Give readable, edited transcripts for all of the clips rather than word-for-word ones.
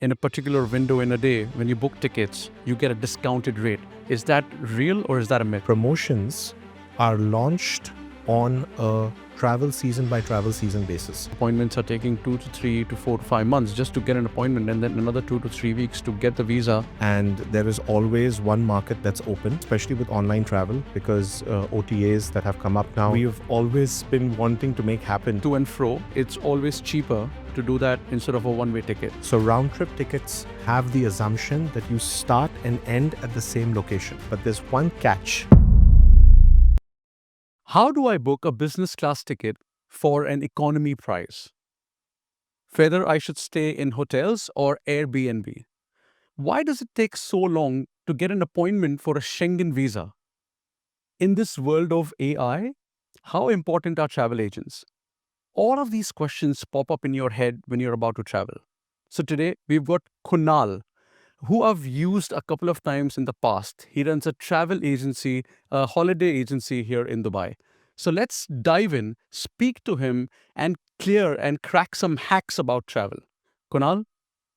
in a particular window in a day, when you book tickets, you get a discounted rate. Is that real or is that a myth? Promotions are launched on a travel season by travel season basis. Appointments are taking 2 to 3 to 4 to 5 months just to get an appointment, and then another 2 to 3 weeks to get the visa. And there is always one market that's open, especially with online travel, because OTAs that have come up now, we've always been wanting to make happen. To and fro, it's always cheaper to do that instead of a one-way ticket. So round trip tickets have the assumption that you start and end at the same location. But there's one catch. How do I book a business class ticket for an economy price? Whether I should stay in hotels or Airbnb. Why does it take so long to get an appointment for a Schengen visa? In this world of AI, how important are travel agents? All of these questions pop up in your head when you're about to travel. So today we've got Kunal, who I've used a couple of times in the past. He runs a travel agency, a holiday agency here in Dubai. So let's dive in, speak to him, and clear and crack some hacks about travel. Kunal,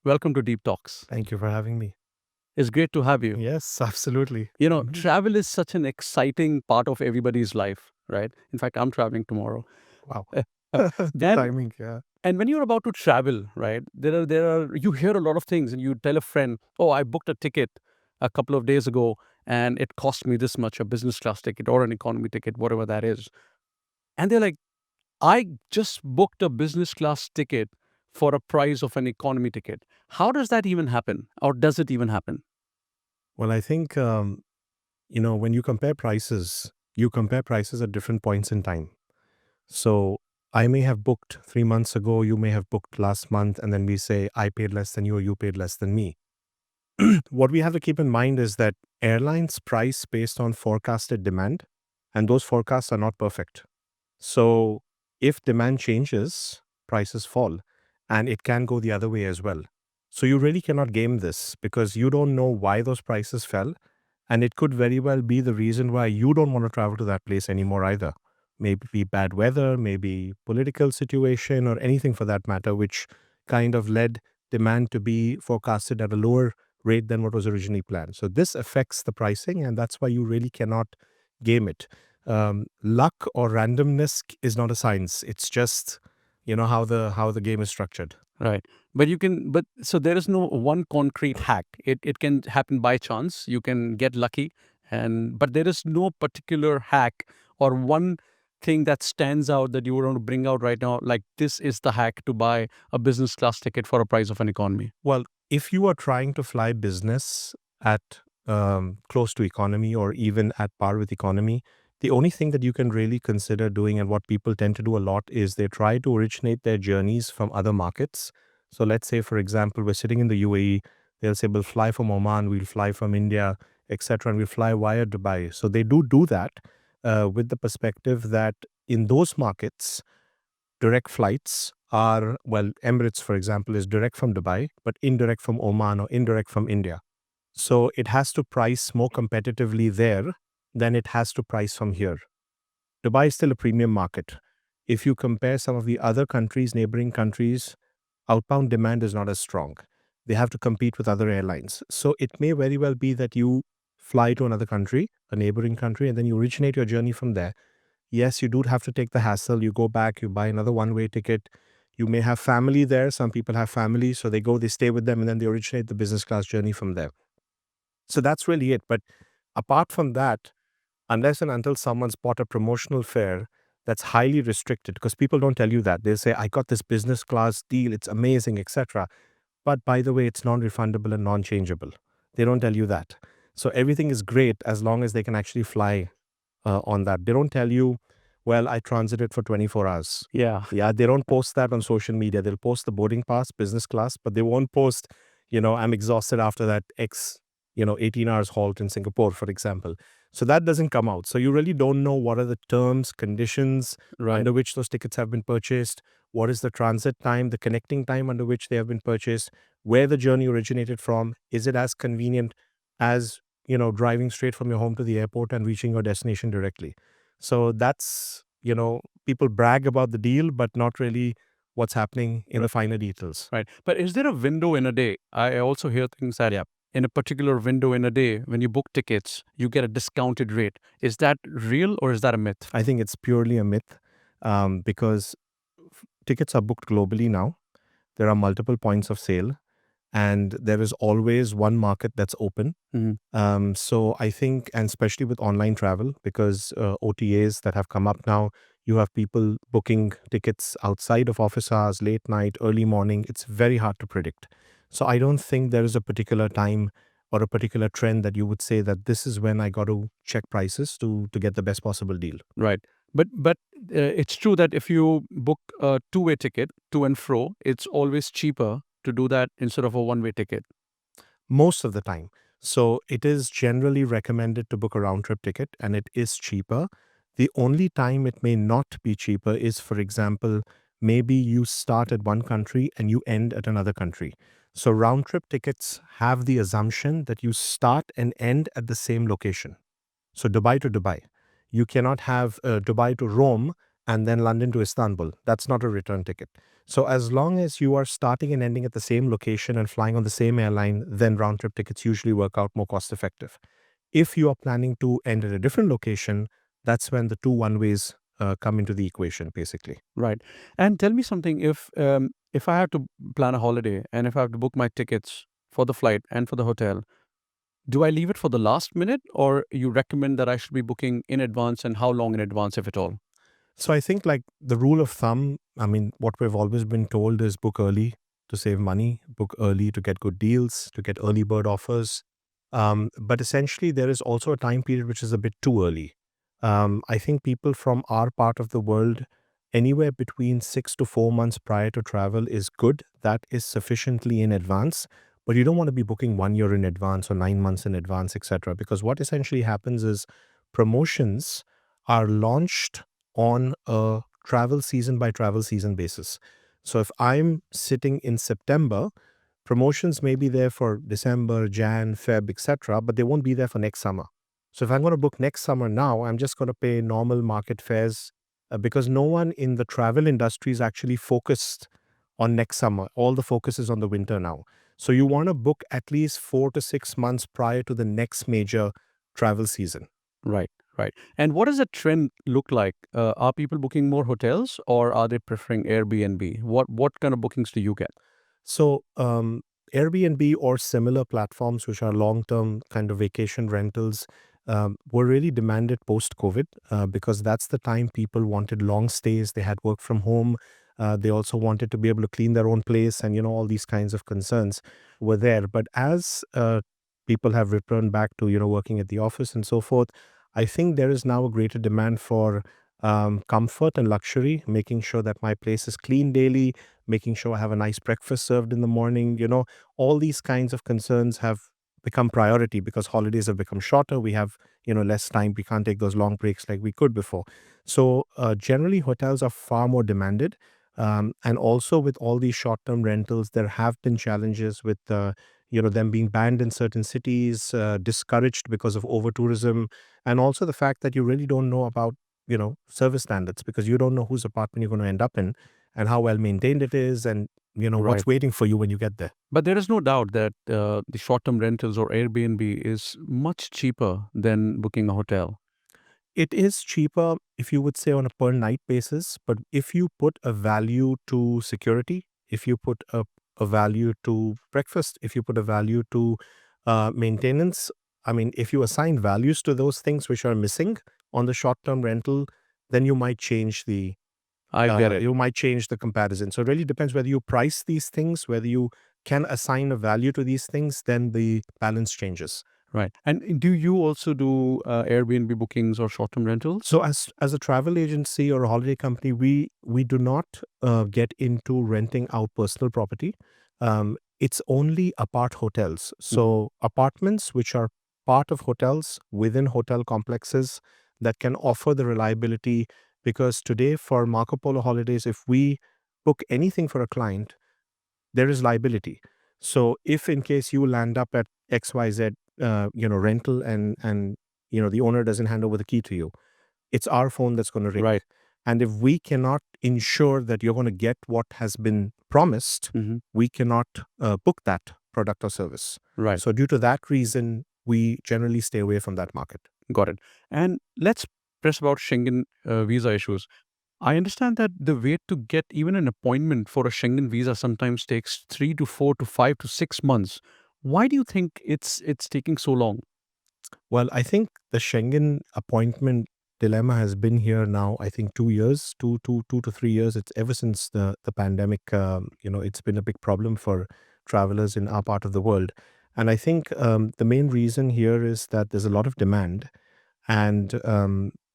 welcome to Deep Talks. Thank you for having me. It's great to have you. Yes, absolutely. Travel is such an exciting part of everybody's life, right? In fact, I'm traveling tomorrow. Wow. And, Timing, yeah. and when you're about to travel, right, you hear a lot of things and you tell a friend, oh, I booked a ticket a couple of days ago and it cost me this much, a business class ticket or an economy ticket, whatever that is. And they're like, I just booked a business class ticket for a price of an economy ticket. How does that even happen? Or does it even happen? Well, I think, when you compare prices at different points in time. So I may have booked 3 months ago, you may have booked last month, and then we say, I paid less than you or you paid less than me. What we have to keep in mind is that airlines price based on forecasted demand, and those forecasts are not perfect. So if demand changes, prices fall, and it can go the other way as well. So you really cannot game this because you don't know why those prices fell, and it could very well be the reason why you don't want to travel to that place anymore either. Maybe bad weather, maybe political situation, or anything for that matter, which kind of led demand to be forecasted at a lower rate than what was originally planned. So this affects the pricing, and that's why you really cannot game it. Luck or randomness is not a science. It's just how the game is structured. Right. So there is no one concrete hack. It can happen by chance. You can get lucky, but there is no particular hack or one thing that stands out that you want to bring out right now. Like, this is the hack to buy a business class ticket for a price of an economy. Well, if you are trying to fly business at close to economy or even at par with economy, the only thing that you can really consider doing, and what people tend to do a lot, is they try to originate their journeys from other markets. So let's say, for example, we're sitting in the UAE, they'll say, we'll fly from Oman, we'll fly from India, etc., and we'll fly via Dubai. So they do that with the perspective that in those markets, direct flights are, well, Emirates, for example, is direct from Dubai, but indirect from Oman or indirect from India. So it has to price more competitively there than it has to price from here. Dubai is still a premium market. If you compare some of the other countries, neighboring countries, outbound demand is not as strong. They have to compete with other airlines. So it may very well be that you fly to another country, a neighboring country, and then you originate your journey from there. Yes, you do have to take the hassle. You go back, you buy another one-way ticket. You may have family there. Some people have family, so they stay with them, and then they originate the business class journey from there. So that's really it. But apart from that, unless and until someone's bought a promotional fare that's highly restricted, because people don't tell you that. They say, I got this business class deal, it's amazing, etc. But by the way, it's non-refundable and non-changeable. They don't tell you that. So everything is great as long as they can actually fly on that. They don't tell you, well, I transited for 24 hours. Yeah. They don't post that on social media. They'll post the boarding pass, business class, but they won't post, I'm exhausted after that 18 hours halt in Singapore, for example. So that doesn't come out. So you really don't know what are the terms, conditions under which those tickets have been purchased, what is the transit time, the connecting time under which they have been purchased, where the journey originated from. Is it as convenient as, driving straight from your home to the airport and reaching your destination directly? So that's, people brag about the deal, but not really what's happening in the finer details. Right. But is there a window in a day? I also hear things that in a particular window in a day, when you book tickets, you get a discounted rate. Is that real or is that a myth? I think it's purely a myth, because tickets are booked globally now. There are multiple points of sale, and there is always one market that's open. Mhm. So I think, and especially with online travel, because OTAs that have come up now, you have people booking tickets outside of office hours, late night, early morning. It's very hard to predict. So I don't think there is a particular time or a particular trend that you would say that this is when I got to check prices to get the best possible deal. Right. But it's true that if you book a two-way ticket to and fro, it's always cheaper to do that instead of a one-way ticket. Most of the time. So it is generally recommended to book a round trip ticket, and it is cheaper. The only time it may not be cheaper is, for example, maybe you start at one country and you end at another country. So round trip tickets have the assumption that you start and end at the same location. So Dubai to Dubai. You cannot have Dubai to Rome and then London to Istanbul. That's not a return ticket. So as long as you are starting and ending at the same location and flying on the same airline, then round trip tickets usually work out more cost effective. If you are planning to end at a different location, that's when the two one ways come into the equation, basically. Right. And tell me something, if I have to plan a holiday and if I have to book my tickets for the flight and for the hotel, do I leave it for the last minute or you recommend that I should be booking in advance and how long in advance, if at all? So I think, like, the rule of thumb, I mean, what we've always been told is book early to save money, book early to get good deals, to get early bird offers. But essentially, there is also a time period which is a bit too early. I think people from our part of the world, anywhere between 6 to 4 months prior to travel is good. That is sufficiently in advance. But you don't want to be booking 1 year in advance or 9 months in advance, etc. Because what essentially happens is promotions are launched on a travel season by travel season basis. So if I'm sitting in September, promotions may be there for December, Jan, Feb, etc., but they won't be there for next summer. So if I'm going to book next summer now, I'm just going to pay normal market fares, because no one in the travel industry is actually focused on next summer. All the focus is on the winter now. So you want to book at least 4 to 6 months prior to the next major travel season. Right, right. And what does the trend look like? Are people booking more hotels or are they preferring Airbnb? What kind of bookings do you get? So, Airbnb or similar platforms, which are long term kind of vacation rentals, were really demanded post COVID, because that's the time people wanted long stays. They had work from home. They also wanted to be able to clean their own place, and all these kinds of concerns were there. But as people have returned back to working at the office and so forth, I think there is now a greater demand for comfort and luxury, making sure that my place is clean daily, making sure I have a nice breakfast served in the morning. All these kinds of concerns have become priority because holidays have become shorter. We have, less time. We can't take those long breaks like we could before. So generally, hotels are far more demanded. And also with all these short-term rentals, there have been challenges with, them being banned in certain cities, discouraged because of over-tourism, and also the fact that you really don't know about, service standards, because you don't know whose apartment you're going to end up in and how well maintained it is, and Right. what's waiting for you when you get there. But there is no doubt that the short-term rentals or Airbnb is much cheaper than booking a hotel. It is cheaper, if you would say, on a per night basis, but if you put a value to security, if you put a value to breakfast, if you put a value to maintenance, I mean, if you assign values to those things which are missing on the short term rental, then you might change the I get it. comparison. So it really depends whether you price these things, whether you can assign a value to these things, then the balance changes. Right. And do you also do Airbnb bookings or short-term rentals? So as a travel agency or a holiday company, we do not get into renting out personal property. It's only apart hotels. So apartments which are part of hotels within hotel complexes that can offer the reliability. Because today for Marcopolo holidays, if we book anything for a client, there is liability. So if in case you land up at XYZ, rental, and the owner doesn't hand over the key to you, it's our phone that's going to ring. Right. And if we cannot ensure that you're going to get what has been promised, we cannot book that product or service. Right. So due to that reason, we generally stay away from that market. Got it. And let's press about Schengen visa issues. I understand that the wait to get even an appointment for a Schengen visa sometimes takes 3 to 4 to 5 to 6 months. Why do you think it's taking so long? Well, I think the Schengen appointment dilemma has been here now, I think 2 years, 2 to 3 years. It's ever since the pandemic, it's been a big problem for travelers in our part of the world. And I think the main reason here is that there's a lot of demand, and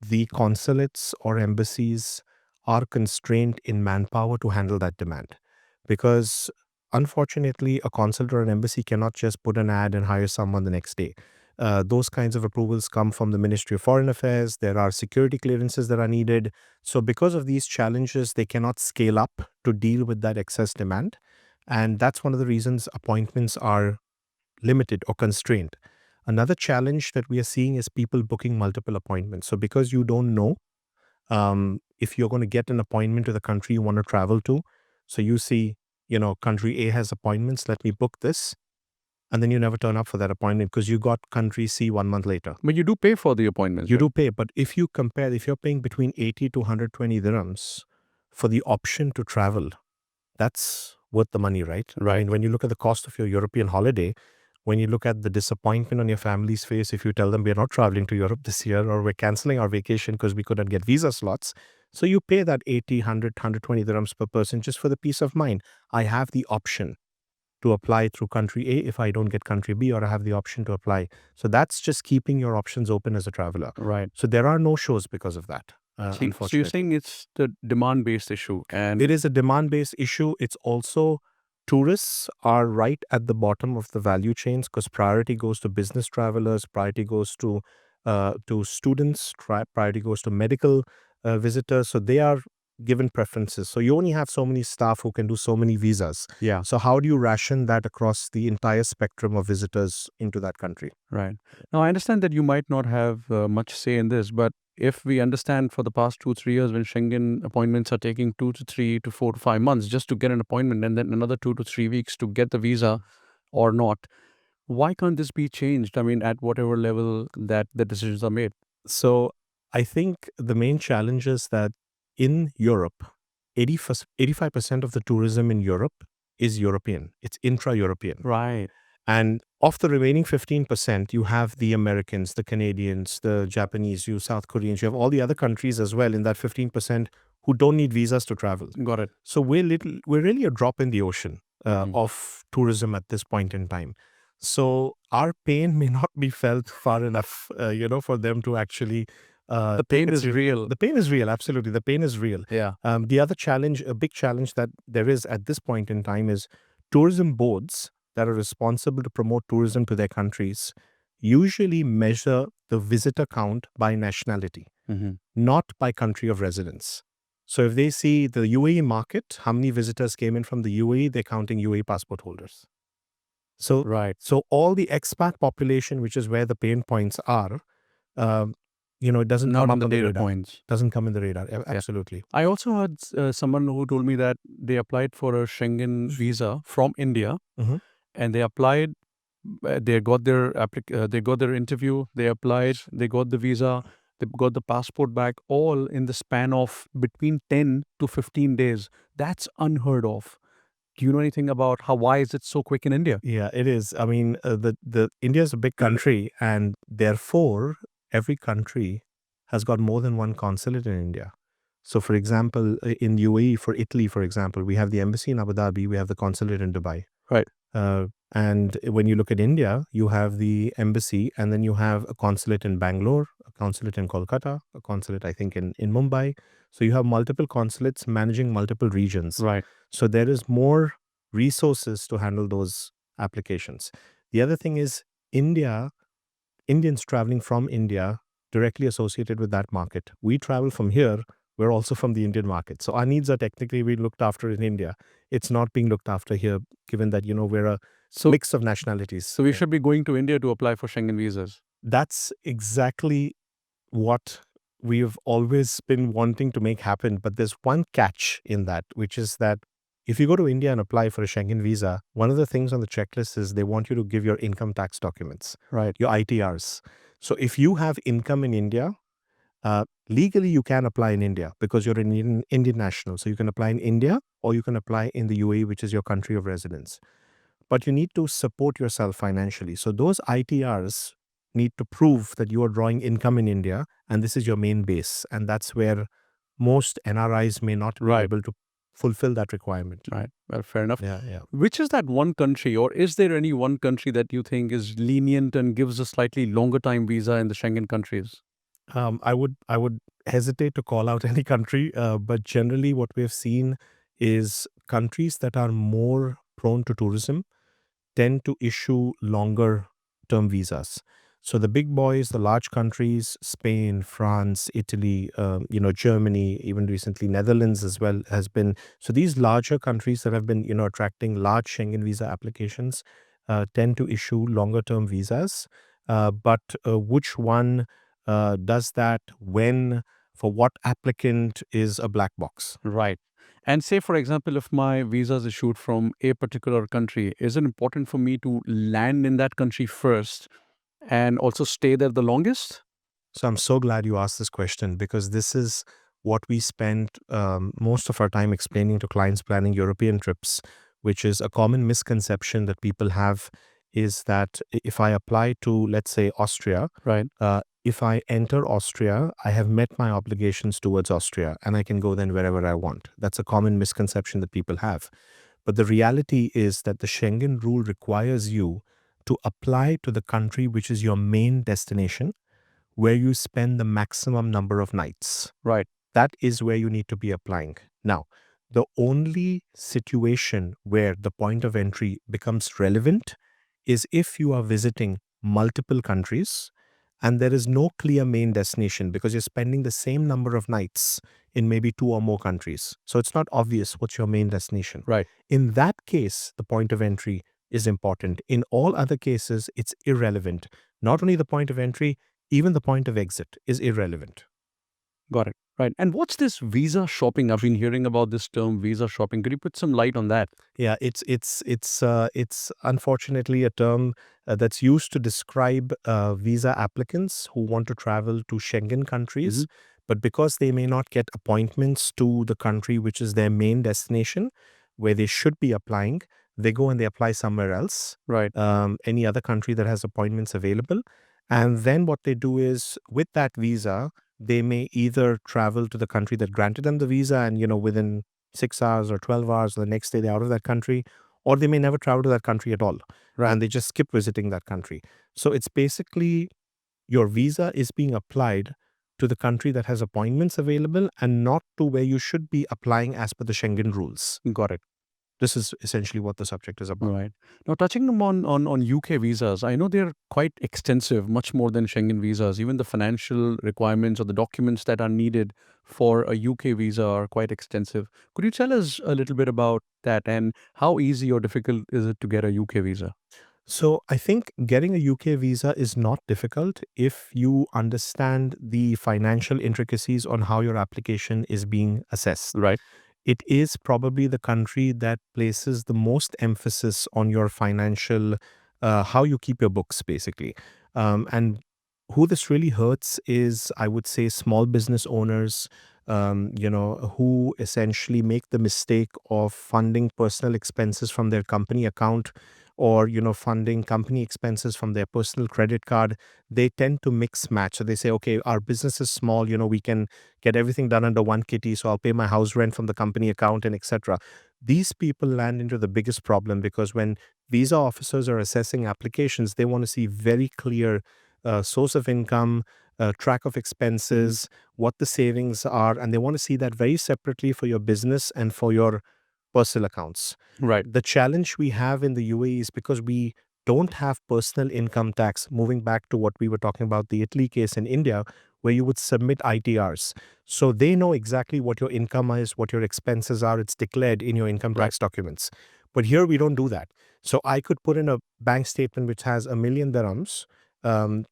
the consulates or embassies are constrained in manpower to handle that demand. Because unfortunately, a consulate or an embassy cannot just put an ad and hire someone the next day. Those kinds of approvals come from the Ministry of Foreign Affairs. There are security clearances that are needed. So because of these challenges, they cannot scale up to deal with that excess demand. And that's one of the reasons appointments are limited or constrained. Another challenge that we are seeing is people booking multiple appointments. So because you don't know if you're going to get an appointment to the country you want to travel to, so you see, country A has appointments, let me book this. And then you never turn up for that appointment because you got country C 1 month later. But you do pay for the appointments. You right? do pay, but if you compare, if you're paying between 80 to 120 dirhams for the option to travel, that's worth the money, right? I Right. mean, when you look at the cost of your European holiday, when you look at the disappointment on your family's face if you tell them we're not traveling to Europe this year or we're canceling our vacation because we couldn't get visa slots. So you pay that 80, 100, 120 dirhams per person just for the peace of mind. I have the option to apply through country A if I don't get country B, or I have the option to apply. So that's just keeping your options open as a traveler. Right. So there are no shows because of that, So you're unfortunately. saying it's the demand-based issue, and It is a demand-based issue. It's also tourists are right at the bottom of the value chains because priority goes to business travelers, priority goes to students, priority goes to medical visitors. So they are given preferences. So you only have so many staff who can do so many visas. yeah, So how do you ration that across the entire spectrum of visitors into that country? right. Now I understand that you might not have much say in this, but if we understand for the past 2 3 years when Schengen appointments are taking 2 to 3 to 4 to 5 months just to get an appointment, and then another 2 to 3 weeks to get the visa or not, why can't this be changed? I mean, at whatever level that the decisions are made. So I think the main challenge is that in Europe, 85% of the tourism in Europe is European. It's intra-European. Right. And of the remaining 15%, you have the Americans, the Canadians, the Japanese, you South Koreans, you have all the other countries as well in that 15% who don't need visas to travel. Got it. So we're really a drop in the ocean Mhm. of tourism at this point in time. So our pain may not be felt far enough, for them to actually. The pain is real. The pain is real. Absolutely, the pain is real. Yeah. The other challenge, a big challenge that there is at this point in time, is tourism boards that are responsible to promote tourism to their countries usually measure the visitor count by nationality, not by country of residence. So if they see the UAE market, how many visitors came in from the UAE, they're counting UAE passport holders. So, Right. so all the expat population, which is where the pain points are, it doesn't Not come on up the on the data radar. points. Doesn't come in the radar. Absolutely. I also had someone who told me that they applied for a Schengen visa from India, Mhm. and they applied. They got their they got their interview. They applied. They got the visa. They got the passport back, all in the span of between 10 to 15 days. That's unheard of. Do you know anything about why is it so quick in India? Yeah, it is. I mean, the India is a big country, and therefore every country has got more than one consulate in India. So, for example, in UAE, for Italy, for example, we have the embassy in Abu Dhabi, we have the consulate in Dubai. Right. And when you look at India, you have the embassy, and then you have a consulate in Bangalore, a consulate in Kolkata, a consulate, I think, in Mumbai. So you have multiple consulates managing multiple regions. Right. So there is more resources to handle those applications. The other thing is Indians traveling from India directly associated with that market. We travel from here. We're also from the Indian market. So our needs are technically being looked after in India. It's not being looked after here, given that, we're a So, mix of nationalities. so we should be going to India to apply for Schengen visas. That's exactly what we've always been wanting to make happen. But there's one catch in that, which is that if you go to India and apply for a Schengen visa, one of the things on the checklist is they want you to give your income tax documents, Right. your ITRs. So if you have income in India, legally you can apply in India because you're an Indian national. So you can apply in India or you can apply in the UAE, which is your country of residence. But you need to support yourself financially. So those ITRs need to prove that you are drawing income in India and this is your main base. And that's where most NRIs may not be Right. able to fulfill that requirement. Right. Well, fair enough. Yeah, yeah. Which is that one country, or is there any one country that you think is lenient and gives a slightly longer time visa in the Schengen countries? I would hesitate to call out any country, but generally what we've seen is countries that are more prone to tourism tend to issue longer term visas. So the big boys, the large countries, Spain, France, Italy, Germany, even recently Netherlands as well has been. So these larger countries that have been, attracting large Schengen visa applications tend to issue longer term visas. But which one does that, when, for what applicant is a black box. Right. And say, for example, if my visa is issued from a particular country, is it important for me to land in that country first and also stay there the longest? So I'm so glad you asked this question because this is what we spend most of our time explaining to clients planning European trips, which is a common misconception that people have is that if I apply to, let's say, Austria, Right. if I enter Austria, I have met my obligations towards Austria and I can go then wherever I want. That's a common misconception that people have. But the reality is that the Schengen rule requires you to apply to the country which is your main destination where you spend the maximum number of nights. Right. That is where you need to be applying. Now, the only situation where the point of entry becomes relevant is if you are visiting multiple countries and there is no clear main destination because you're spending the same number of nights in maybe two or more countries. So it's not obvious what's your main destination. Right. In that case, the point of entry is important. In all other cases, it's irrelevant. Not only the point of entry, even the point of exit is irrelevant. Got it. Right. And what's this visa shopping? I've been hearing about this term visa shopping. Could you put some light on that? Yeah, it's unfortunately a term that's used to describe visa applicants who want to travel to Schengen Hmm. countries, but because they may not get appointments to the country which is their main destination, where they should be applying, they go and they apply somewhere else, Right. any other country that has appointments available, and then what they do is with that visa, they may either travel to the country that granted them the visa, and within 6 hours or 12 hours, the next day they're out of that country, or they may never travel to that country at all Right. and they just skip visiting that country. So it's basically your visa is being applied to the country that has appointments available and not to where you should be applying as per the Schengen rules. Got it. This is essentially what the subject is about. Right. Now, touching on UK visas, I know they're quite extensive, much more than Schengen visas. Even the financial requirements or the documents that are needed for a UK visa are quite extensive. Could you tell us a little bit about that and how easy or difficult is it to get a UK visa? So I think getting a UK visa is not difficult if you understand the financial intricacies on how your application is being assessed. Right. It is probably the country that places the most emphasis on your financial, how you keep your books, basically. And who this really hurts is, I would say, small business owners, who essentially make the mistake of funding personal expenses from their company account or, funding company expenses from their personal credit card. They tend to mix match. So they say, okay, our business is small, we can get everything done under one kitty, so I'll pay my house rent from the company account and etc. These people land into the biggest problem because when visa officers are assessing applications, they want to see very clear source of income, track of Mhm. expenses, what the savings are, and they want to see that very separately for your business and for your personal accounts. Right. The challenge we have in the UAE is because we don't have personal income tax, moving back to what we were talking about, the Italy case in India, where you would submit ITRs. So they know exactly what your income is, what your expenses are. It's declared in your income Right. tax documents. But here we don't do that. So I could put in a bank statement which has 1 million dirhams, and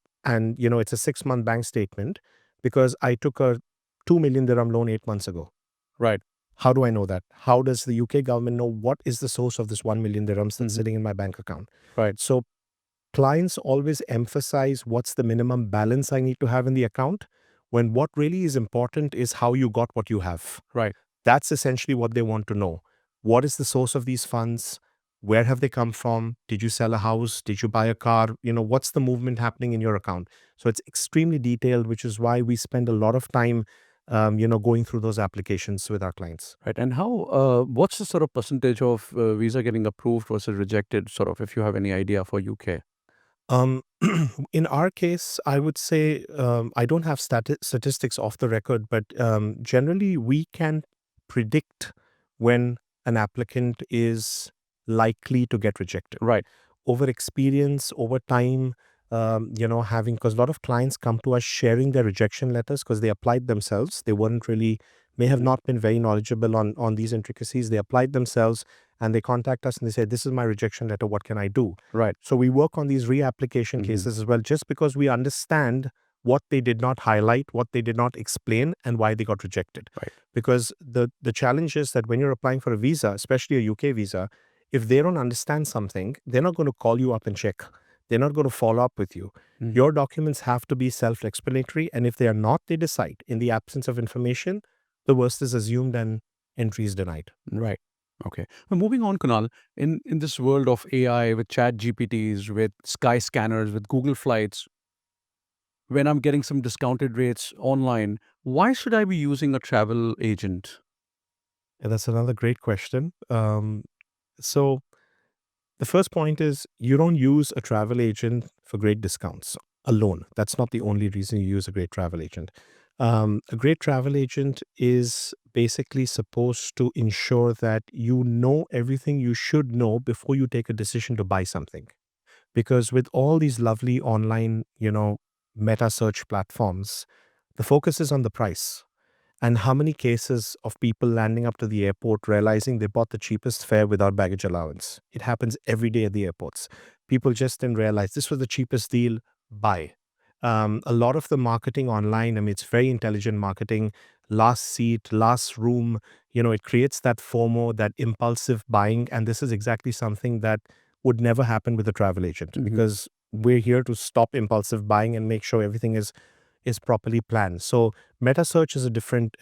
it's a 6-month bank statement. because I took a 2 million dirham loan 8 months ago. Right. How do I know that? How does the UK government know what is the source of this 1 million dirhams that's Mhm. sitting in my bank account? Right. So clients always emphasize what's the minimum balance I need to have in the account, when what really is important is how you got what you have. Right. That's essentially what they want to know. What is the source of these funds? Where have they come from? Did you sell a house? Did you buy a car? What's the movement happening in your account? So it's extremely detailed, which is why we spend a lot of time, going through those applications with our clients. Right. And what's the sort of percentage of visa getting approved versus rejected, sort of, if you have any idea for UK? Um, in our case, I would say I don't have statistics off the record, but generally we can predict when an applicant is likely to get rejected. Right. Over experience, over time, having, because a lot of clients come to us sharing their rejection letters because they applied themselves. They weren't really, may have not been very knowledgeable on these intricacies. They applied themselves and they contact us and they say, "This is my rejection letter. What can I do?" Right. So we work on these reapplication cases as well, just because we understand what they did not highlight, what they did not explain, and why they got rejected. Right. Because the challenge is that when you're applying for a visa, especially a UK visa, if they don't understand something, they're not going to call you up and check. They're not going to follow up with you. Mhm. Your documents have to be self-explanatory, and if they are not, they decide. In the absence of information, the worst is assumed and entry is denied. Right. Okay. Well, moving on, Kunal, in this world of AI, with chat GPTs, with sky scanners, with Google Flights, when I'm getting some discounted rates online, why should I be using a travel agent? And that's another great question. So the first point is, you don't use a travel agent for great discounts alone. That's not the only reason you use a great travel agent. A great travel agent is basically supposed to ensure that you know everything you should know before you take a decision to buy something. Because with all these lovely online, meta search platforms, the focus is on the price. And how many cases of people landing up to the airport realizing they bought the cheapest fare without baggage allowance? It happens every day at the airports. People just didn't realize this was the cheapest deal, buy. A lot of the marketing online, I mean, it's very intelligent marketing. Last seat, last room, it creates that FOMO, that impulsive buying. And this is exactly something that would never happen with a travel agent, Mhm. because we're here to stop impulsive buying and make sure everything is properly planned. So meta search is a different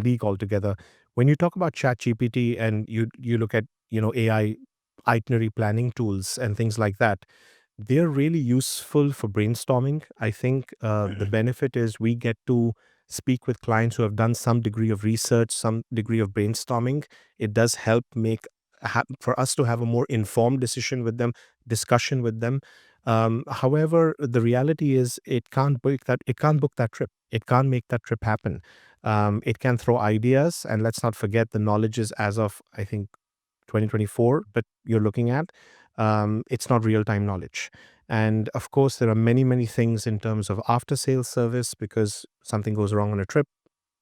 league altogether. When you talk about chat gpt and you look at AI itinerary planning tools and things like that, they're really useful for brainstorming. I think the benefit is we get to speak with clients who have done some degree of research, some degree of brainstorming. It does help for us to have a more informed discussion with them. However, the reality is it can't book that. It can't book that trip. It can't make that trip happen. It can throw ideas, and let's not forget the knowledge is as of, I think, 2024 that you're looking at. It's not real time knowledge. And of course, there are many, many things in terms of after sales service, because something goes wrong on a trip,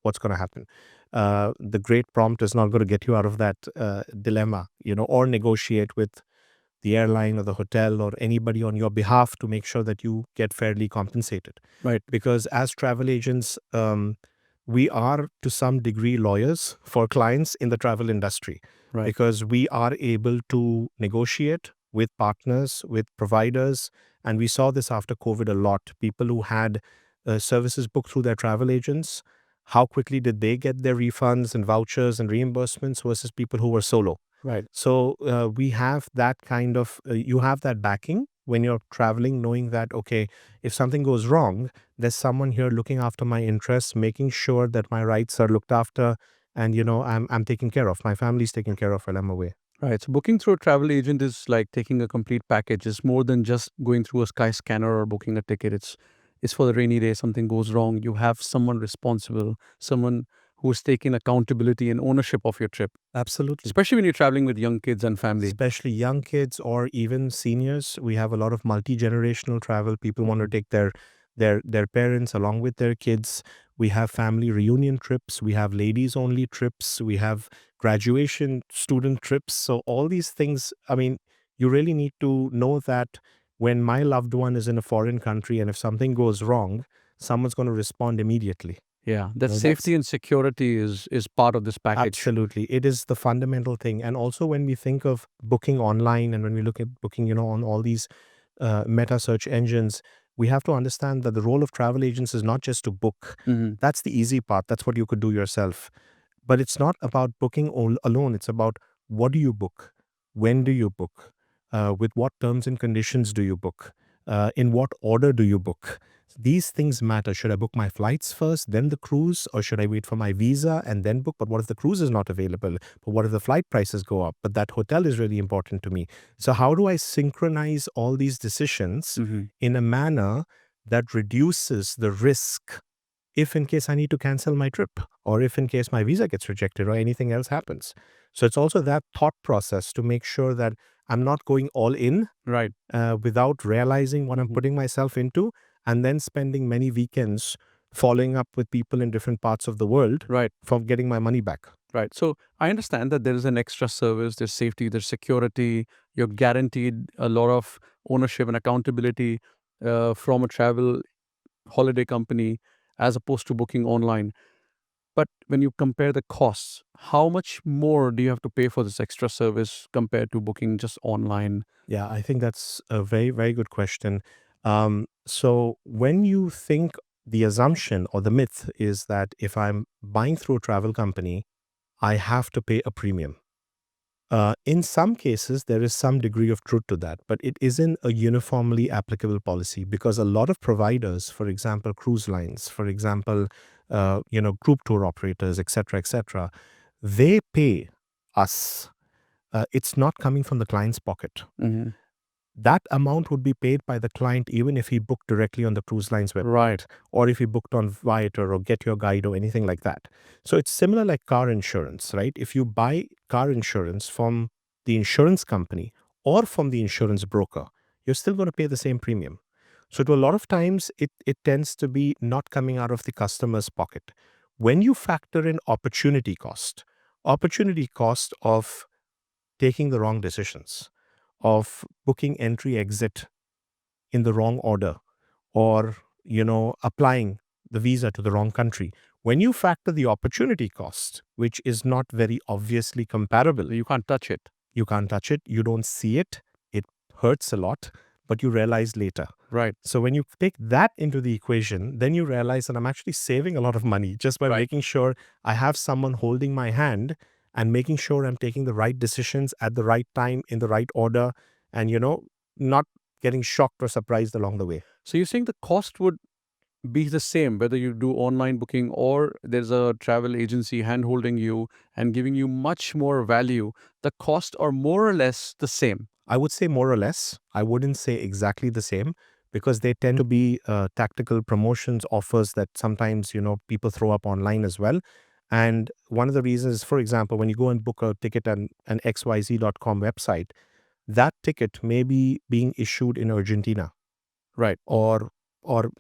what's going to happen? The great prompt is not going to get you out of that dilemma, or negotiate with the airline or the hotel or anybody on your behalf to make sure that you get fairly compensated. Right. Because as travel agents, we are to some degree lawyers for clients in the travel industry, Right. because we are able to negotiate with partners, with providers. And we saw this after COVID a lot. People who had services booked through their travel agents, how quickly did they get their refunds and vouchers and reimbursements versus people who were solo? Right. So we have that kind of, you have that backing when you're traveling, knowing that, okay, if something goes wrong, there's someone here looking after my interests, making sure that my rights are looked after, and I'm taken care of. My family's taken care of while I'm away. Right. So booking through a travel agent is like taking a complete package. It's more than just going through a sky scanner or booking a ticket. It's for the rainy day, something goes wrong. You have someone responsible, someone who's taking accountability and ownership of your trip, Absolutely. especially when you're traveling with young kids and family. Especially young kids or even seniors. We have a lot of multi-generational travel. People want to take their parents along with their kids. We have family reunion trips. We have ladies only trips. We have graduation student trips. So all these things, I mean, you really need to know that when my loved one is in a foreign country and if something goes wrong, someone's going to respond immediately. Yeah, that No, safety and security is part of this package. absolutely. It is the fundamental thing. And also when we think of booking online and when we look at booking, on all these meta search engines, we have to understand that the role of travel agents is not just to book. Hmm. That's the easy part. That's what you could do yourself. But it's not about booking alone. It's about what do you book? When do you book? With what terms and conditions do you book? In what order do you book? These things matter. Should I book my flights first, then the cruise, or should I wait for my visa and then book? But what if the cruise is not available? But what if the flight prices go up? But that hotel is really important to me. So, how do I synchronize all these decisions Hmm. in a manner that reduces the risk if in case I need to cancel my trip or if in case my visa gets rejected or anything else happens? So, it's also that thought process to make sure that I'm not going all in Right. without realizing what I'm Mhm. putting myself into, and then spending many weekends following up with people in different parts of the world Right. for getting my money back. Right. So I understand that there is an extra service, there's safety, there's security. You're guaranteed a lot of ownership and accountability from a travel holiday company as opposed to booking online. But when you compare the costs, how much more do you have to pay for this extra service compared to booking just online? Yeah, I think that's a very, very good question. So, when you think the assumption or the myth is that if I'm buying through a travel company, I have to pay a premium. In some cases, there is some degree of truth to that, but it isn't a uniformly applicable policy because a lot of providers, for example, cruise lines, for example, group tour operators, etc., they pay us. It's not coming from the client's pocket. Hmm. That amount would be paid by the client even if he booked directly on the cruise line's Right. website or if he booked on Viator or Get Your Guide or anything like that. So it's similar like car insurance, right? If you buy car insurance from the insurance company or from the insurance broker, you're still going to pay the same premium. So to a lot of times, it tends to be not coming out of the customer's pocket. When you factor in opportunity cost of taking the wrong decisions, of booking entry exit in the wrong order, or applying the visa to the wrong country, when you factor the opportunity cost, which is not very obviously comparable, You can't touch it. you can't touch it, you don't see it, it hurts a lot, but you realize later. Right. So when you take that into the equation, then you realize that I'm actually saving a lot of money just by Right. making sure I have someone holding my hand and making sure I'm taking the right decisions at the right time in the right order and, not getting shocked or surprised along the way. So you're saying the cost would be the same whether you do online booking or there's a travel agency hand holding you and giving you much more value. The costs are more or less the same. I would say more or less. I wouldn't say exactly the same because they tend to be tactical promotions, offers that sometimes, people throw up online as well. And one of the reasons, for example, when you go and book a ticket on an xyz.com website, that ticket may be being issued in Argentina Right. or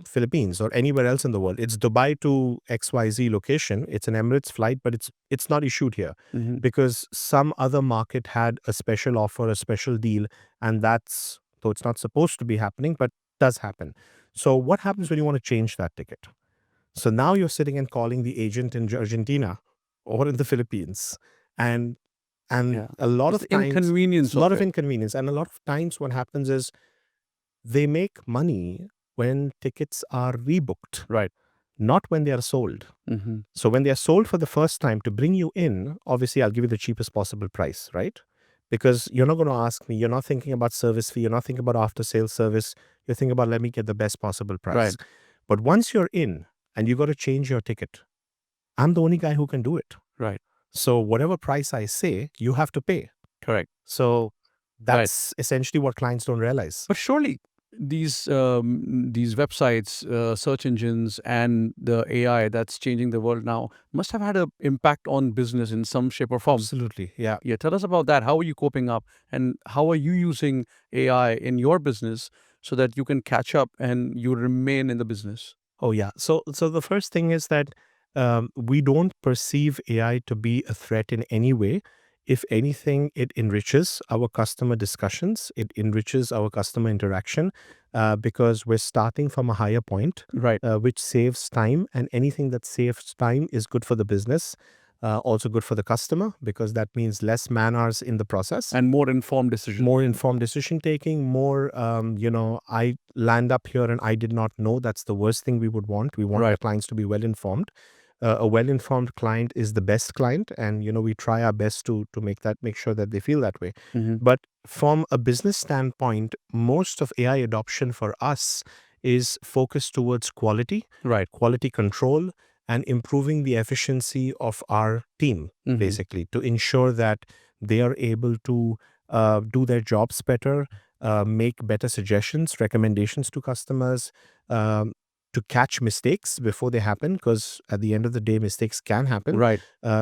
Philippines or anywhere else in the world. It's Dubai to XYZ location. It's an Emirates flight, but it's not issued here Hmm. because some other market had a special offer, a special deal, and that's though it's not supposed to be happening, but does happen. So what happens when you want to change that ticket? So now you're sitting and calling the agent in Argentina or in the Philippines, and Yeah. a lot It's of the times it's inconvenience a of lot of it. inconvenience, and a lot of times what happens is they make money when tickets are rebooked, Right. not when they are sold. Hmm. So when they are sold for the first time to bring you in, obviously I'll give you the cheapest possible price, right? Because you're not going to ask me, you're not thinking about service fee, you're not thinking about after sales service, you're thinking about let me get the best possible Right. price. But once you're in and you got to change your ticket, I'm the only guy who can do it. Right. So whatever price I say, you have to pay. Correct. So Right. that's essentially what clients don't realize. But surely these websites, search engines, and the AI that's changing the world now must have had an impact on business in some shape or form. Absolutely. Yeah. Yeah, tell us about that. How are you coping up, and how are you using AI in your business so that you can catch up and you remain in the business? Oh yeah. So the first thing is that we don't perceive AI to be a threat in any way. If anything, it enriches our customer discussions, it enriches our customer interaction, because we're starting from a higher point, Right. which saves time, and anything that saves time is good for the business, also good for the customer, because that means less man hours in the process. And more informed decision. More informed decision taking, more, I land up here and I did not know. That's the worst thing we would want. We want our Right. clients to be well informed. A well informed client is the best client, and we try our best to make sure that they feel that way. Mm-hmm. But from a business standpoint, most of AI adoption for us is focused towards quality, Right. quality control, and improving the efficiency of our team, Mm-hmm. basically, to ensure that they are able to do their jobs better, make better suggestions, recommendations to customers, to catch mistakes before they happen, because at the end of the day, mistakes can happen. Right.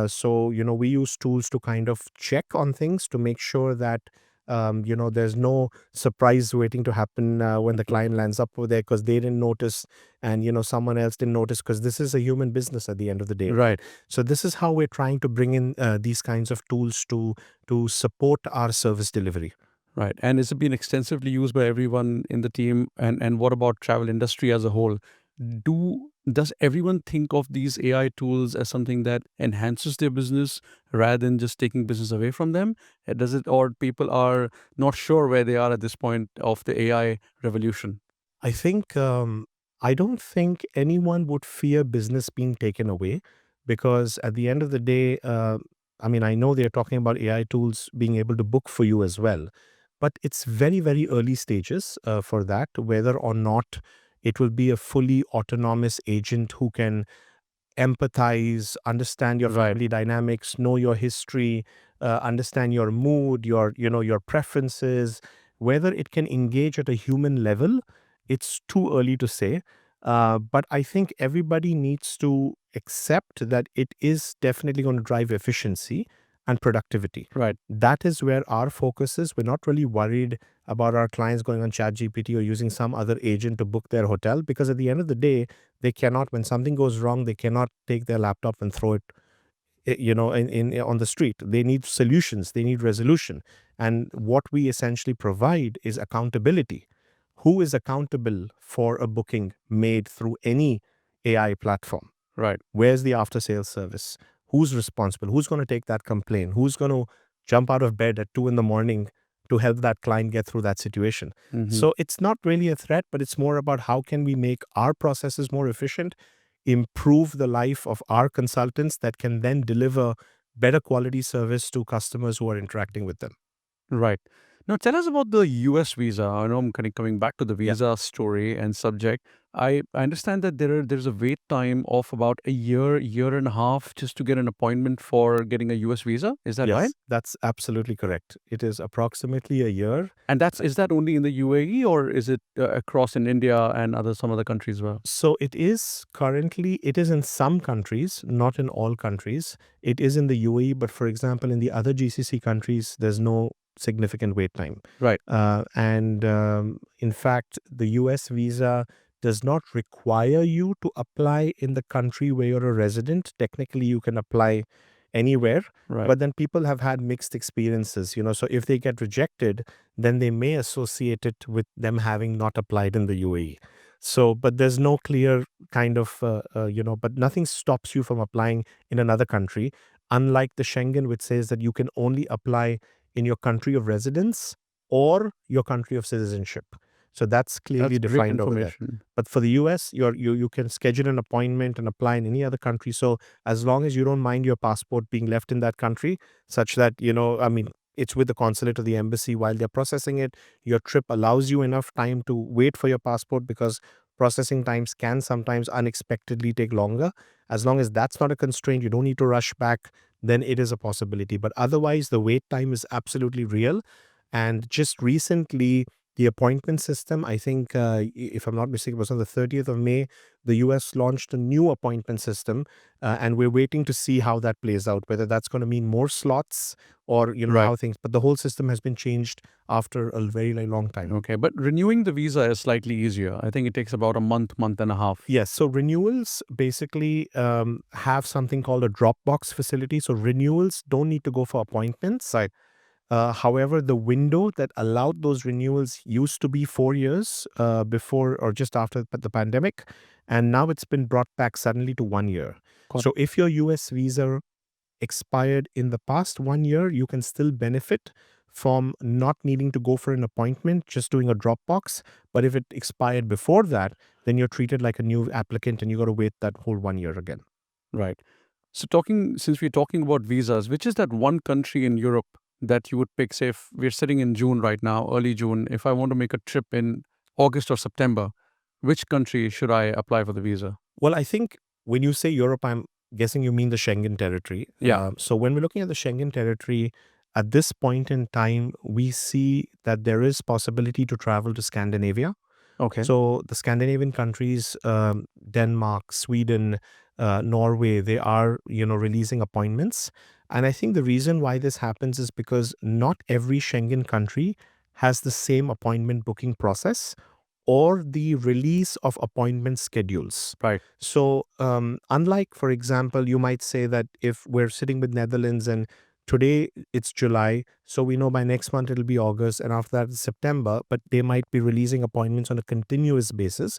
So, we use tools to kind of check on things to make sure that, there's no surprise waiting to happen when the client lands up over there because they didn't notice, and, someone else didn't notice, because this is a human business at the end of the day. Right. So this is how we're trying to bring in these kinds of tools to support our service delivery. Right. And is it being extensively used by everyone in the team? And what about travel industry as a whole? Does everyone think of these AI tools as something that enhances their business rather than just taking business away from them? Does it, or people are not sure where they are at this point of the AI revolution? I think I don't think anyone would fear business being taken away, because at the end of the day, I know they're talking about AI tools being able to book for you as well, but it's very, very early stages for that, whether or not it will be a fully autonomous agent who can empathize, understand your Right. family dynamics, know your history, understand your mood, your preferences. Whether it can engage at a human level, it's too early to say. But I think everybody needs to accept that it is definitely going to drive efficiency and productivity. Right. That is where our focus is. We're not really worried about our clients going on ChatGPT or using some other agent to book their hotel, because at the end of the day, they cannot, when something goes wrong, they cannot take their laptop and throw it, in on the street. They need solutions, they need resolution. And what we essentially provide is accountability. Who is accountable for a booking made through any AI platform? Right. Where's the after sales service? Who's responsible? Who's going to take that complaint? Who's going to jump out of bed at 2 a.m. to help that client get through that situation? Mm-hmm. So it's not really a threat, but it's more about how can we make our processes more efficient, improve the life of our consultants that can then deliver better quality service to customers who are interacting with them. Right. Now, tell us about the US visa. I know I'm kind of coming back to the Yeah. visa story and subject. I understand that there's a wait time of about a year and a half just to get an appointment for getting a US visa. Is that right? Yes, that's absolutely correct. It is approximately a year. And is that only in the UAE or is it across in India and some other countries as well? So it is in some countries, not in all countries. It is in the UAE, but for example, in the other GCC countries, there's no significant wait time. Right. And in fact, the US visa does not require you to apply in the country where you're a resident. Technically, you can apply anywhere, Right. but then people have had mixed experiences, so if they get rejected, then they may associate it with them having not applied in the UAE. So, but there's no clear kind of, but nothing stops you from applying in another country, unlike the Schengen, which says that you can only apply in your country of residence or your country of citizenship. So that's That's clearly great defined over there. information. But for the US, you can schedule an appointment and apply in any other country. So as long as you don't mind your passport being left in that country, such that, it's with the consulate or the embassy while they're processing it, your trip allows you enough time to wait for your passport, because processing times can sometimes unexpectedly take longer. As long as that's not a constraint, you don't need to rush back, then it is a possibility. But otherwise, the wait time is absolutely real. And just recently, The appointment system, I think, if I'm not mistaken, was on the 30th of May. The US launched a new appointment system, and we're waiting to see how that plays out, whether that's going to mean more slots or, Right. how things. But the whole system has been changed after a very, very long time. Okay. But renewing the visa is slightly easier. I think it takes about a month, month and a half. Yes. So renewals basically have something called a Dropbox facility. So renewals don't need to go for appointments. Right. However, the window that allowed those renewals used to be 4 years before or just after the pandemic. And now it's been brought back suddenly to 1 year. Got So if your US visa expired in the past 1 year, you can still benefit from not needing to go for an appointment, just doing a Dropbox. But if it expired before that, then you're treated like a new applicant and you got to wait that whole 1 year again. Right. So since we're talking about visas, which is that one country in Europe that you would pick? Say if we're sitting in June right now, early June, if I want to make a trip in August or September, which country should I apply for the visa? Well, I think when you say Europe, I'm guessing you mean the Schengen territory. Yeah. So when we're looking at the Schengen territory, at this point in time, we see that there is possibility to travel to Scandinavia. Okay. So the Scandinavian countries, Denmark, Sweden, Norway, they are, releasing appointments. And I think the reason why this happens is because not every Schengen country has the same appointment booking process or the release of appointment schedules. Right. So, unlike, for example, you might say that if we're sitting with Netherlands and today it's July, so we know by next month it'll be August, and after that it's September, but they might be releasing appointments on a continuous basis.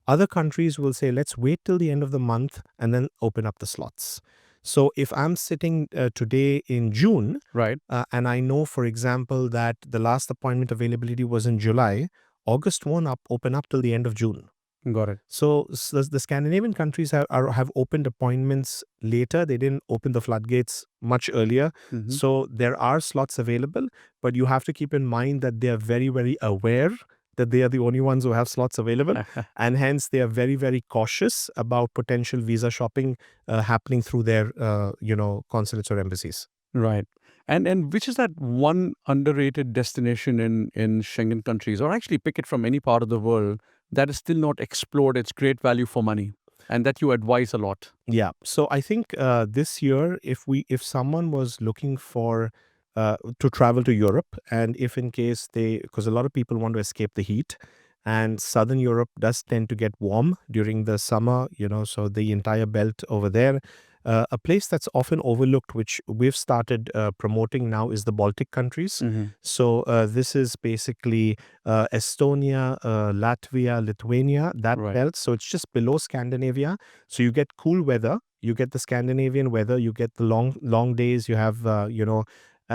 Other countries will say, let's wait till the end of the month and then open up the slots. So if I'm sitting today in June, Right. and I know, for example, that the last appointment availability was in July, August won't open up till the end of June. Got it. So the Scandinavian countries have opened appointments later. They didn't open the floodgates much earlier. Mhm. So there are slots available, but you have to keep in mind that they are very, very aware that they are the only ones who have slots available. And hence they are very, very cautious about potential visa shopping happening through their, consulates or embassies. Right. And which is that one underrated destination in Schengen countries, or actually pick it from any part of the world that is still not explored, its great value for money, and that you advise a lot? Yeah. So I think this year, if someone was looking for to travel to Europe, and if in case because a lot of people want to escape the heat, and Southern Europe does tend to get warm during the summer, so the entire belt over there. A place that's often overlooked, which we've started promoting now, is the Baltic countries. Mhm. So this is basically Estonia, Latvia, Lithuania, that Right. belt. So it's just below Scandinavia. So you get cool weather, you get the Scandinavian weather, you get the long days. You have,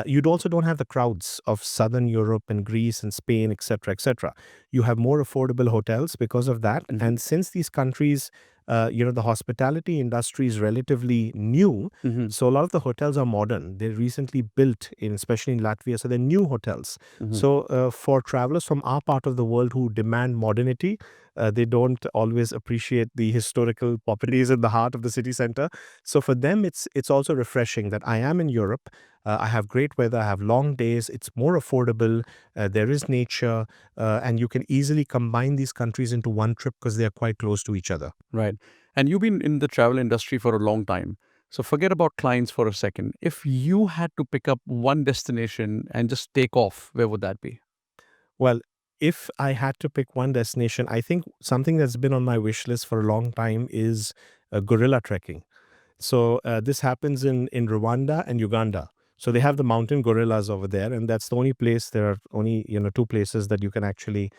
you also don't have the crowds of Southern Europe and Greece and Spain, etc., etc. You have more affordable hotels because of that. Mhm. And since these countries, the hospitality industry is relatively new, Mhm. so a lot of the hotels are modern. They're recently built especially in Latvia, so they're new hotels. Mhm. So for travelers from our part of the world who demand modernity, they don't always appreciate the historical properties in the heart of the city center. So for them, it's also refreshing that I am in Europe. I have great weather. I have long days. It's more affordable. There is nature, and you can easily combine these countries into one trip because they are quite close to each other. Right. And you've been in the travel industry for a long time. So forget about clients for a second. If you had to pick up one destination and just take off, where would that be? Well, if I had to pick one destination, I think something that's been on my wish list for a long time is gorilla trekking. So this happens in Rwanda and Uganda. So they have the mountain gorillas over there, and that's the only place. There are only two places that you can actually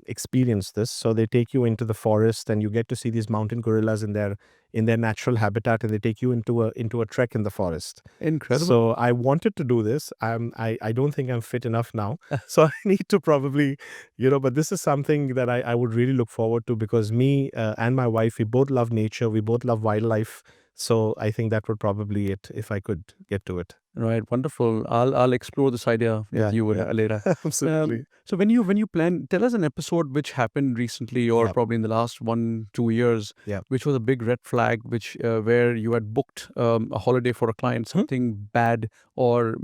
experience this. So they take you into the forest, and you get to see these mountain gorillas in their natural habitat, and they take you into a trek in the forest. Incredible. So I wanted to do this. I don't think I'm fit enough now, so I need to probably, But this is something that I would really look forward to because me and my wife, we both love nature, we both love wildlife. So I think that would probably it if I could get to it. Right, wonderful. I'll explore this idea with Yeah, you yeah, later. absolutely. So when you plan, tell us an episode which happened recently or Yeah, probably in the last 1-2 years, yeah. which was a big red flag, which where you had booked a holiday for a client, Hmm? something bad or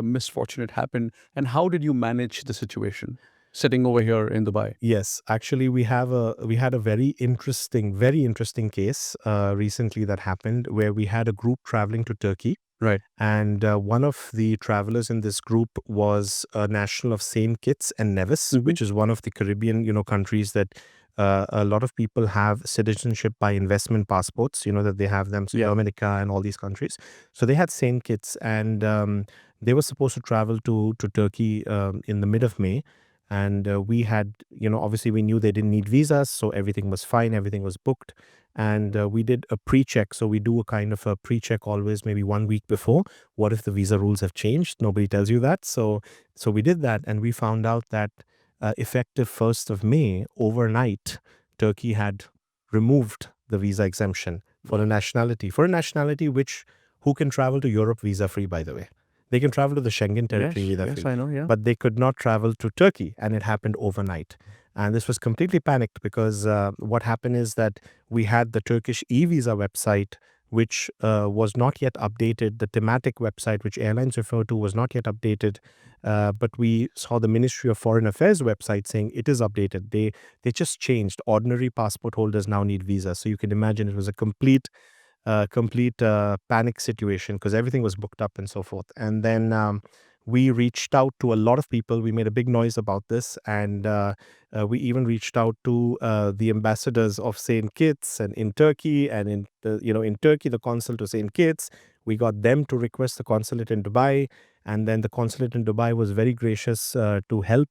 misfortunate happened, and how did you manage the situation? sitting over here in Dubai. Yes, actually, we had a very interesting case recently that happened where we had a group traveling to Turkey, Right. and one of the travelers in this group was a national of Saint Kitts and Nevis, Hmm. which is one of the Caribbean, countries that a lot of people have citizenship by investment passports. You know that they have them, so Yeah. Dominica and all these countries. So they had Saint Kitts, and they were supposed to travel to Turkey in the mid of May. And we had, obviously we knew they didn't need visas, so everything was fine, everything was booked. And we did a pre-check. So we do a kind of a pre-check always, maybe 1 week before. What if the visa rules have changed? Nobody tells you that. So we did that, and we found out that effective 1st of May, overnight, Turkey had removed the visa exemption for a nationality which who can travel to Europe visa free, by the way. They can travel to the Schengen territory Yes. visa Yes, free, I know. Yeah. but they could not travel to Turkey, and it happened overnight. And this was completely panicked because what happened is that we had the Turkish e-visa website, which was not yet updated. The thematic website, which airlines refer to, was not yet updated. But we saw the Ministry of Foreign Affairs website saying it is updated. They just changed. Ordinary passport holders now need visa. So you can imagine it was a complete panic situation because everything was booked up and so forth. And then we reached out to a lot of people. We made a big noise about this, and we even reached out to the ambassadors of Saint Kitts and in Turkey, and in Turkey the consul to Saint Kitts. We got them to request the consulate in Dubai, and then the consulate in Dubai was very gracious to help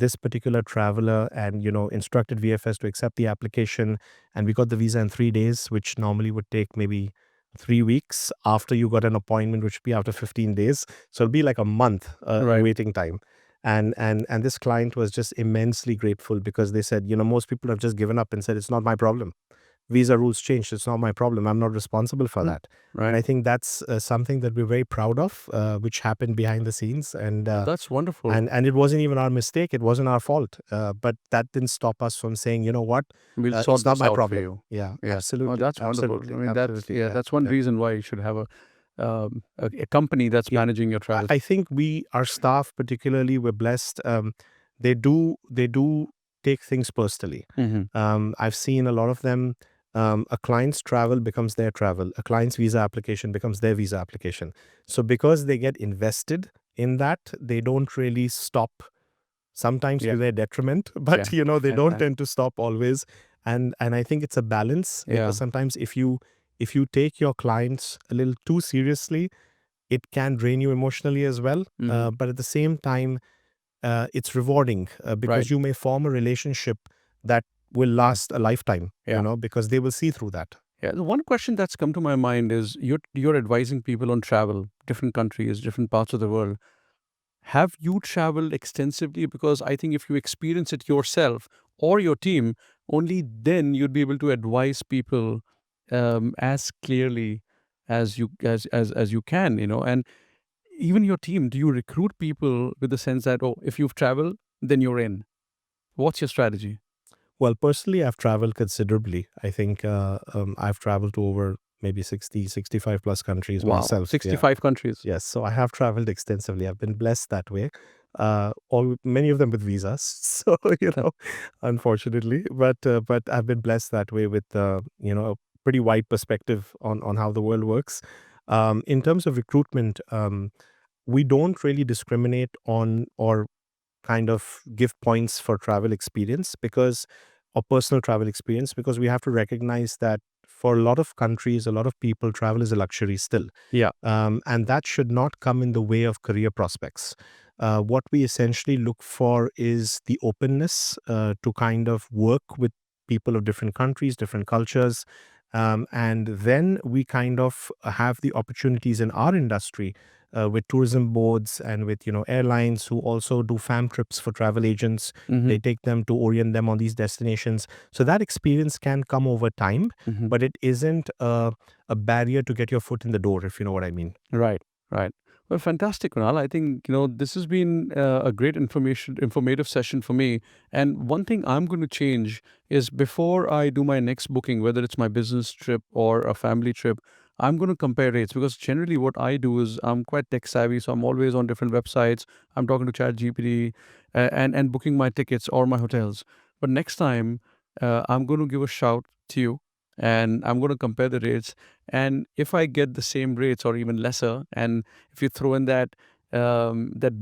this particular traveler, and instructed VFS to accept the application, and we got the visa in 3 days, which normally would take maybe 3 weeks after you got an appointment, which would be after 15 days. So it'll be like a month Right. waiting time. And this client was just immensely grateful because they said, most people have just given up and said, it's not my problem. Visa rules changed. It's not my problem. I'm not responsible for Mm. that. And Right. I think that's something that we're very proud of, which happened behind the scenes. That's wonderful. And it wasn't even our mistake. It wasn't our fault. But that didn't stop us from saying, you know what, We'll it's sort not this my out for problem. you. Yeah, Yeah. Oh, absolutely, that's wonderful. I absolutely, mean, absolutely. Yeah, that's one yeah. reason why you should have a company that's Yeah. managing your travels. I think our staff particularly, we're blessed. They do take things personally. Hmm. I've seen a lot of them. A client's travel becomes their travel. A client's visa application becomes their visa application. So because they get invested in that, they don't really stop. Sometimes Yeah. to their detriment, but Yeah. they don't tend to stop always. And I think it's a balance Yeah. because sometimes if you take your clients a little too seriously, it can drain you emotionally as well. Hmm. But at the same time, it's rewarding Right. because you may form a relationship that will last a lifetime, Yeah. because they will see through that. Yeah. The one question that's come to my mind is you're advising people on travel, different countries, different parts of the world. Have you traveled extensively? Because I think if you experience it yourself or your team, only then you'd be able to advise people as clearly as you can, And even your team, do you recruit people with the sense that, oh, if you've traveled, then you're in? What's your strategy? Well, personally, I've traveled considerably. I think I've traveled to over maybe 60, 65 plus countries Wow, myself. Yeah. 65 countries. Yes, so I have traveled extensively. I've been blessed that way. All many of them with visas. So unfortunately, but I've been blessed that way with a pretty wide perspective on how the world works. In terms of recruitment, we don't really discriminate on or kind of give points for travel experience because or personal travel experience because we have to recognize that for a lot of countries, a lot of people, travel is a luxury still, Yeah. and that should not come in the way of career prospects. What we essentially look for is the openness to kind of work with people of different countries, different cultures. And then we kind of have the opportunities in our industry with tourism boards and with airlines who also do fam trips for travel agents. Hmm. They take them to orient them on these destinations. So that experience can come over time, Hmm. but it isn't a barrier to get your foot in the door, if you know what I mean. Right, right. Well, fantastic, Kunal. I think this has been a great informative session for me. And one thing I'm going to change is before I do my next booking, whether it's my business trip or a family trip, I'm going to compare rates because generally what I do is I'm quite tech savvy, so I'm always on different websites. I'm talking to ChatGPT, and booking my tickets or my hotels. But next time, I'm going to give a shout to you, and I'm going to compare the rates. And if I get the same rates or even lesser, and if you throw in that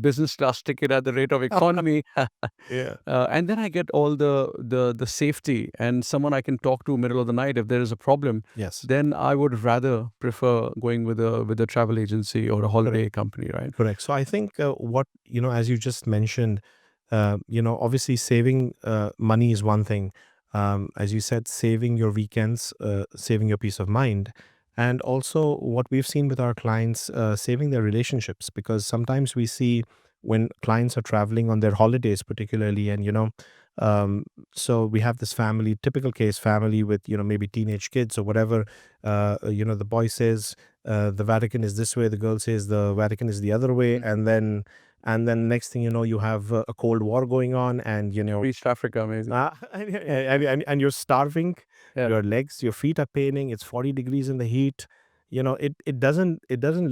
business class ticket at the rate of economy, Yeah. and then I get all the safety and someone I can talk to middle of the night if there is a problem, Yes. then I would rather prefer going with a travel agency or a Correct. holiday company, right? Correct. So I think what, as you just mentioned, obviously saving money is one thing. As you said, saving your weekends, saving your peace of mind. And also what we've seen with our clients, saving their relationships, because sometimes we see when clients are traveling on their holidays, particularly, and, um, so we have this family, typical case family with, maybe teenage kids or whatever. The boy says, the Vatican is this way, the girl says the Vatican is the other way, and then next thing you know, you have a Cold War going on, and East Africa, maybe. and you're starving, Yeah. your legs, your feet are paining, it's 40 degrees in the heat. It doesn't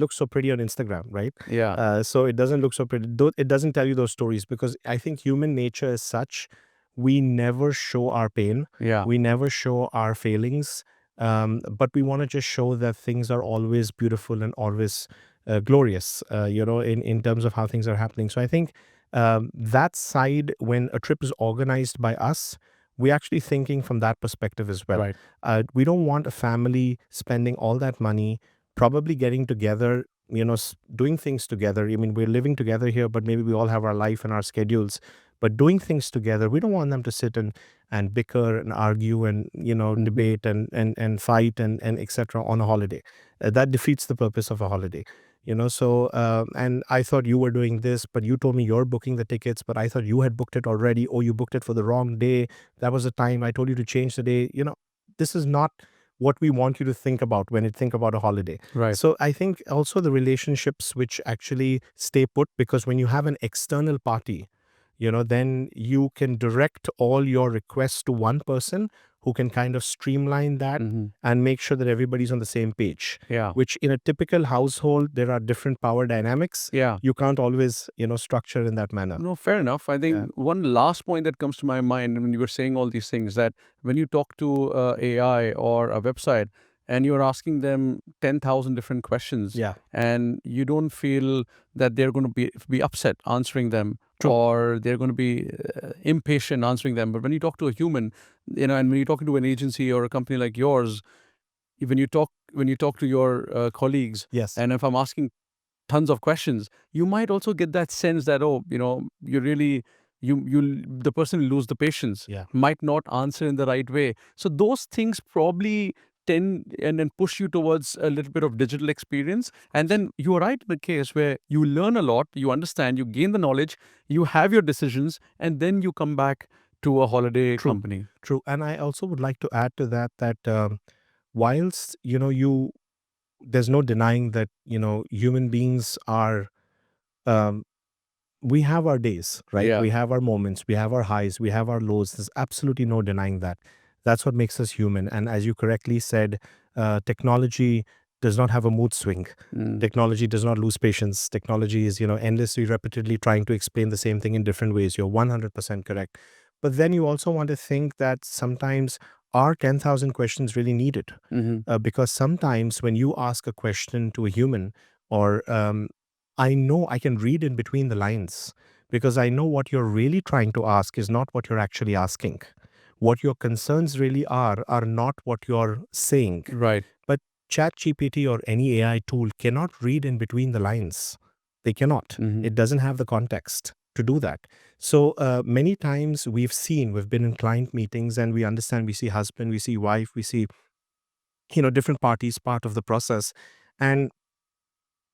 look so pretty on Instagram, right? Yeah. So it doesn't look so pretty. It doesn't tell you those stories, because I think human nature is such, we never show our pain, Yeah. we never show our failings, but we want to just show that things are always beautiful and always glorious, in terms of how things are happening. So I think that side, when a trip is organized by us, we're actually thinking from that perspective as well. Right. We don't want a family spending all that money, probably getting together, doing things together. I mean, we're living together here, but maybe we all have our life and our schedules. But doing things together, we don't want them to sit and bicker and argue and debate and fight and etc. on a holiday. That defeats the purpose of a holiday. And I thought you were doing this, but you told me you're booking the tickets, but I thought you had booked it already, or you booked it for the wrong day. That was the time I told you to change the day. This is not what we want you to think about when you think about a holiday. Right. So I think also the relationships which actually stay put, because when you have an external party, then you can direct all your requests to one person who can kind of streamline that and make sure that everybody's on the same page. Yeah. Which in a typical household, there are different power dynamics. Yeah. You can't always, structure in that manner. No, fair enough. I think Yeah. one last point that comes to my mind when you were saying all these things, that when you talk to AI or a website and you're asking them 10,000 different questions, Yeah. and you don't feel that they're going to be upset answering them, True. or they're going to be impatient answering them. But when you talk to a human, and when you're talking to an agency or a company like yours, when you talk to your colleagues, Yes. and if I'm asking tons of questions, you might also get that sense that, oh, you really, the person will lose the patience, Yeah. might not answer in the right way. So those things probably tend and then push you towards a little bit of digital experience. And then you are right in the case where you learn a lot, you understand, you gain the knowledge, you have your decisions, and then you come back to a holiday True. company. True. And I also would like to add to that whilst, there's no denying that, human beings are, um, we have our days, right? Yeah. We have our moments, we have our highs, we have our lows. There's absolutely no denying that. That's what makes us human. And as you correctly said, technology does not have a mood swing. Mm. Technology does not lose patience. Technology is, endlessly, repeatedly trying to explain the same thing in different ways. You're 100% correct. But then you also want to think that sometimes are 10,000 questions really needed? Because sometimes when you ask a question to a human, or I know I can read in between the lines, because I know what you're really trying to ask is not what you're actually asking. What your concerns really are not what you're saying. Right. But ChatGPT or any AI tool cannot read in between the lines. They cannot. It doesn't have the context to do that. So many times we've been in client meetings and we understand, we see husband, we see wife, we see, different parties part of the process, and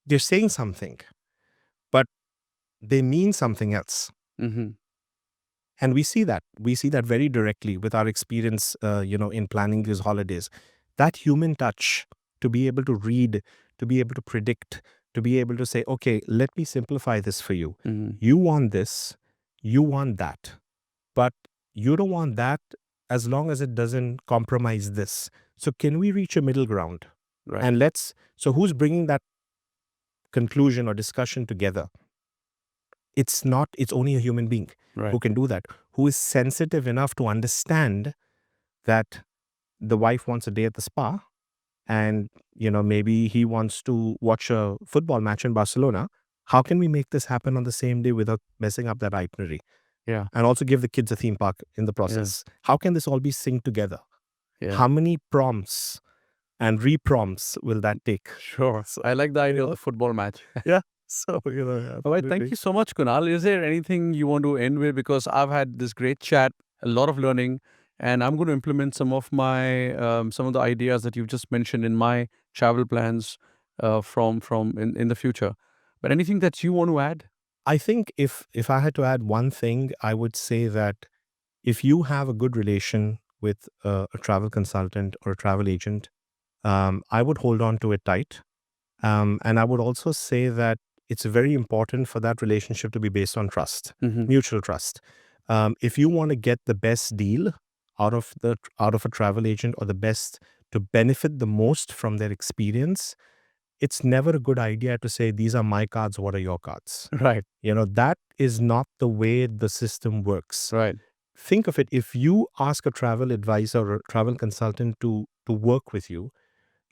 they're saying something, but they mean something else. Mm-hmm. And we see that very directly with our experience, in planning these holidays. That human touch, to be able to read, to be able to predict, to be able to say, okay, let me simplify this for you. You want this, you want that, but you don't want that as long as it doesn't compromise this. So can we reach a middle ground? Right. And so who's bringing that conclusion or discussion together? It's not, it's only a human being Right. who can do that, who is sensitive enough to understand that the wife wants a day at the spa and, maybe he wants to watch a football match in Barcelona. How can we make this happen on the same day without messing up that itinerary? Yeah. And also give the kids a theme park in the Yeah. process. How can this all be synced together? Yeah. How many prompts and reprompts will that take? Sure. So, I like the you idea of know, the football match. yeah. So, All right. Thank absolutely. you so much, Kunal. Is there anything you want to end with? Because I've had this great chat, a lot of learning, and I'm going to implement some of some of the ideas that you've just mentioned in my travel plans from in the future. But anything that you want to add? I think if I had to add one thing, I would say that if you have a good relation with a travel consultant or a travel agent, I would hold on to it tight. And I would also say that it's very important for that relationship to be based on trust, Hmm. mutual trust. If you want to get the best deal out of a travel agent, or the best to benefit the most from their experience, it's never a good idea to say, these are my cards, what are your cards? Right. That is not the way the system works. Right. Think of it, if you ask a travel advisor or a travel consultant to work with you,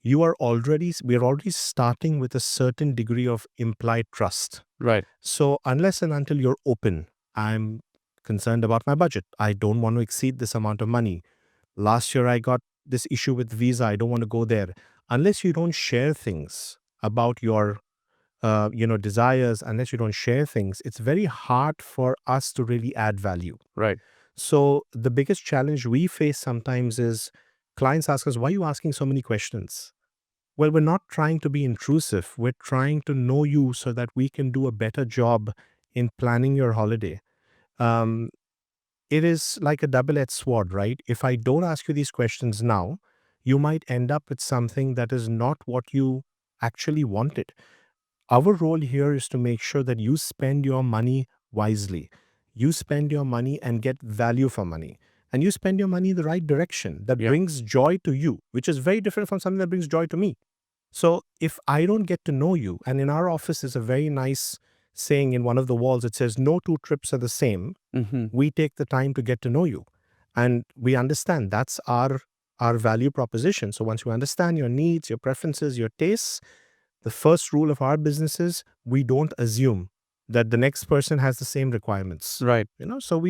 we're already starting with a certain degree of implied trust. Right. So unless and until you're open, I'm concerned about my budget. I don't want to exceed this amount of money. Last year I got this issue with visa. I don't want to go there. Unless you don't share things about your desires, unless you don't share things, it's very hard for us to really add value. Right. So the biggest challenge we face sometimes is clients ask us, why are you asking so many questions? Well, we're not trying to be intrusive. We're trying to know you so that we can do a better job in planning your holiday. Um, it is like a double-edged sword, right? If I don't ask you these questions now, you might end up with something that is not what you actually wanted. Our role here is to make sure that you spend your money wisely. You spend your money and get value for money. And you spend your money in the right direction that Yep. brings joy to you, which is very different from something that brings joy to me. So if I don't get to know you, and in our office is a very nice saying in one of the walls, it says, no two trips are the same. Hmm. We take the time to get to know you. And we understand that's our value proposition. So once you understand your needs, your preferences, your tastes, the first rule of our business is we don't assume that the next person has the same requirements. Right. So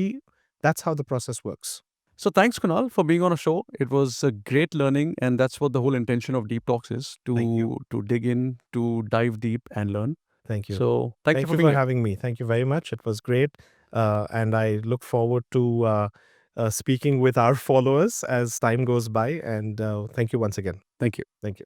that's how the process works. So thanks, Kunal, for being on a show. It was a great learning, and that's what the whole intention of Deep Talks is: Thank you. to dig in, to dive deep, and learn. Thank you. So thank you Thank for you being for here. having me. Thank you very much. It was great. And I look forward to speaking with our followers as time goes by. And thank you once again. Thank you. Thank you.